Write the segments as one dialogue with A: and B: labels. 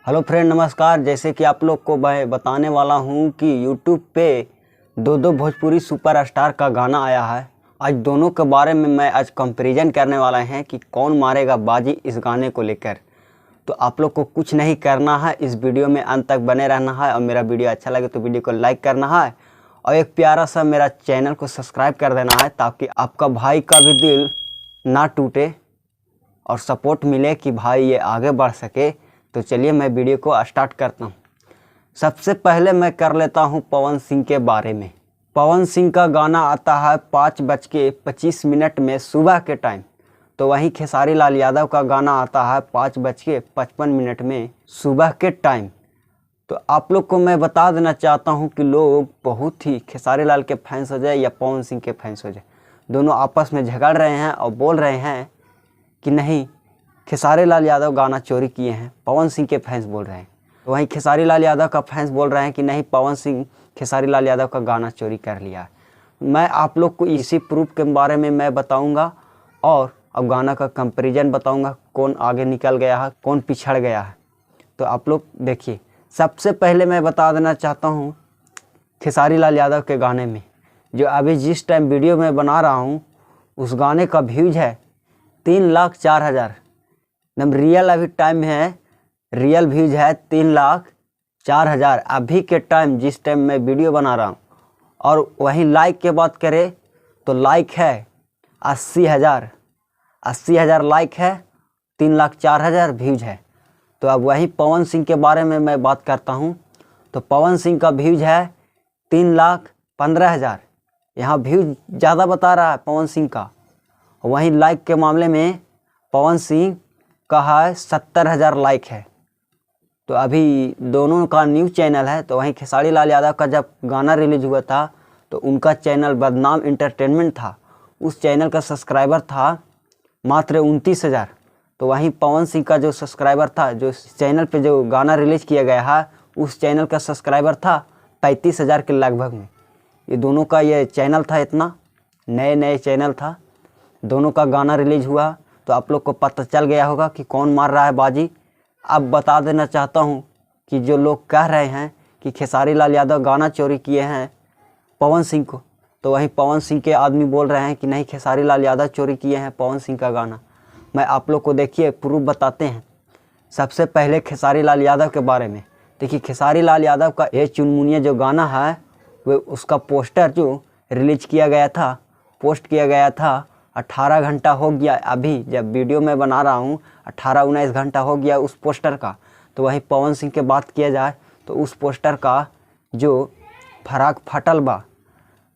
A: Hello friend, नमस्कार। जैसे कि आप लोग को मैं बताने वाला हूं कि यूट्यूब पे दो भोजपुरी सुपरस्टार का गाना आया है। आज दोनों के बारे में मैं आज कंपैरिजन करने वाला है कि कौन मारेगा बाजी इस गाने को लेकर। तो आप लोग को कुछ नहीं करना है, इस वीडियो में अंत तक बने रहना है और मेरा वीडियो अच्छा लगे तो वीडियो को लाइक करना है और एक प्यारा सा मेरा चैनल को सब्सक्राइब कर देना है ताकि आपका भाई का भी दिल ना टूटे और सपोर्ट मिले कि भाई ये आगे बढ़ सके। तो चलिए मैं वीडियो को स्टार्ट करता हूँ। सबसे पहले मैं कर लेता हूँ पवन सिंह के बारे में। पवन सिंह का गाना आता है 5:25 में सुबह के टाइम। तो वहीं खेसारी लाल यादव का गाना आता है 5:55 में सुबह के टाइम। तो आप लोग को मैं बता देना चाहता हूँ कि लोग बहुत ही खेसारी लाल के फैंस हो जाए या पवन सिंह के फैंस हो जाए, दोनों आपस में झगड़ रहे हैं और बोल रहे हैं कि नहीं खेसारी लाल यादव गाना चोरी किए हैं। पवन सिंह के फैंस बोल रहे हैं, तो वहीं खेसारी लाल यादव का फैंस बोल रहे हैं कि नहीं पवन सिंह खेसारी लाल यादव का गाना चोरी कर लिया है। मैं आप लोग को इसी प्रूफ के बारे में मैं बताऊंगा और अब गाना का कंपैरिजन बताऊंगा, कौन आगे निकल गया है कौन पिछड़ गया है। तो आप लोग देखिए, सबसे पहले मैं बता देना चाहता हूँ खेसारी लाल यादव के गाने में जो अभी जिस टाइम वीडियो में बना रहा हूँ उस गाने का व्यूज है 3,04,000। रियल अभी टाइम है, रियल व्यूज है 3,04,000 अभी के टाइम जिस टाइम मैं वीडियो बना रहा हूँ। और वहीं लाइक के बात करें तो लाइक है 80,000 लाइक है, 3,04,000 व्यूज है। तो अब वहीं पवन सिंह के बारे में मैं बात करता हूँ। तो पवन सिंह का व्यूज है 3,15,000। यहाँ व्यूज ज़्यादा बता रहा है पवन सिंह का। वहीं लाइक के मामले में पवन सिंह का है 70,000 लाइक है। तो अभी दोनों का न्यूज़ चैनल है। तो वहीं खेसारी लाल यादव का जब गाना रिलीज हुआ था तो उनका चैनल बदनाम एंटरटेनमेंट था, उस चैनल का सब्सक्राइबर था मात्र 29,000। तो वहीं पवन सिंह का जो सब्सक्राइबर था, जो चैनल पे जो गाना रिलीज किया गया है उस चैनल का सब्सक्राइबर था 35,000 के लगभग में। ये दोनों का ये चैनल था, इतना नए चैनल था, दोनों का गाना रिलीज हुआ। तो आप लोग को पता चल गया होगा कि कौन मार रहा है बाजी। अब बता देना चाहता हूँ कि जो लोग कह रहे हैं कि खेसारी लाल यादव गाना चोरी किए हैं पवन सिंह को, तो वहीं पवन सिंह के आदमी बोल रहे हैं कि नहीं खेसारी लाल यादव चोरी किए हैं पवन सिंह का गाना। मैं आप लोग को देखिए प्रूफ बताते हैं। सबसे पहले खेसारी लाल यादव के बारे में देखिए, खेसारी लाल यादव का ये चुनमुनिया जो गाना है वो उसका पोस्टर जो रिलीज किया गया था, पोस्ट किया गया था 18 घंटा हो गया। अभी जब वीडियो में बना रहा हूँ 18-19 घंटा हो गया उस पोस्टर का। तो वहीं पवन सिंह के बात किया जाए तो उस पोस्टर का जो फराक फटल बा,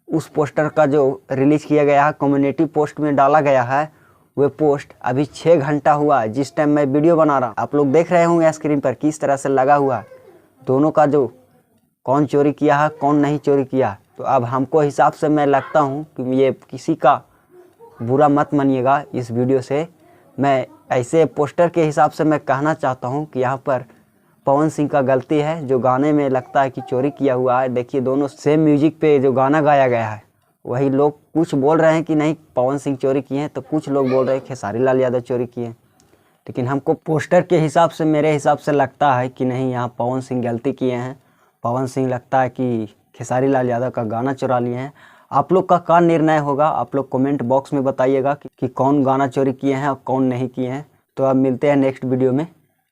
A: उस पोस्टर का जो रिलीज किया गया है कम्युनिटी पोस्ट में डाला गया है, वो पोस्ट अभी 6 घंटा हुआ है जिस टाइम मैं वीडियो बना रहा हूँ। आप लोग देख रहे होंगे स्क्रीन पर किस तरह से लगा हुआ है दोनों का, जो कौन चोरी किया है कौन नहीं चोरी किया। तो अब हमको हिसाब से मैं लगता हूँ कि ये किसी का बुरा मत मानिएगा इस वीडियो से। मैं ऐसे पोस्टर के हिसाब से मैं कहना चाहता हूँ कि यहाँ पर पवन सिंह का गलती है, जो गाने में लगता है कि चोरी किया हुआ है। देखिए दोनों सेम म्यूजिक पे जो गाना गाया गया है, वही लोग कुछ बोल रहे हैं कि नहीं पवन सिंह चोरी किए हैं, तो कुछ लोग बोल रहे हैं खेसारी लाल यादव चोरी किए हैं। लेकिन हमको पोस्टर के हिसाब से मेरे हिसाब से लगता है कि नहीं यहाँ पवन सिंह गलती किए हैं। पवन सिंह लगता है कि खेसारी लाल यादव का गाना चुरा लिए हैं। आप लोग का क्या निर्णय होगा आप लोग कमेंट बॉक्स में बताइएगा कि कौन गाना चोरी किए हैं और कौन नहीं किए हैं। तो अब मिलते हैं नेक्स्ट वीडियो में।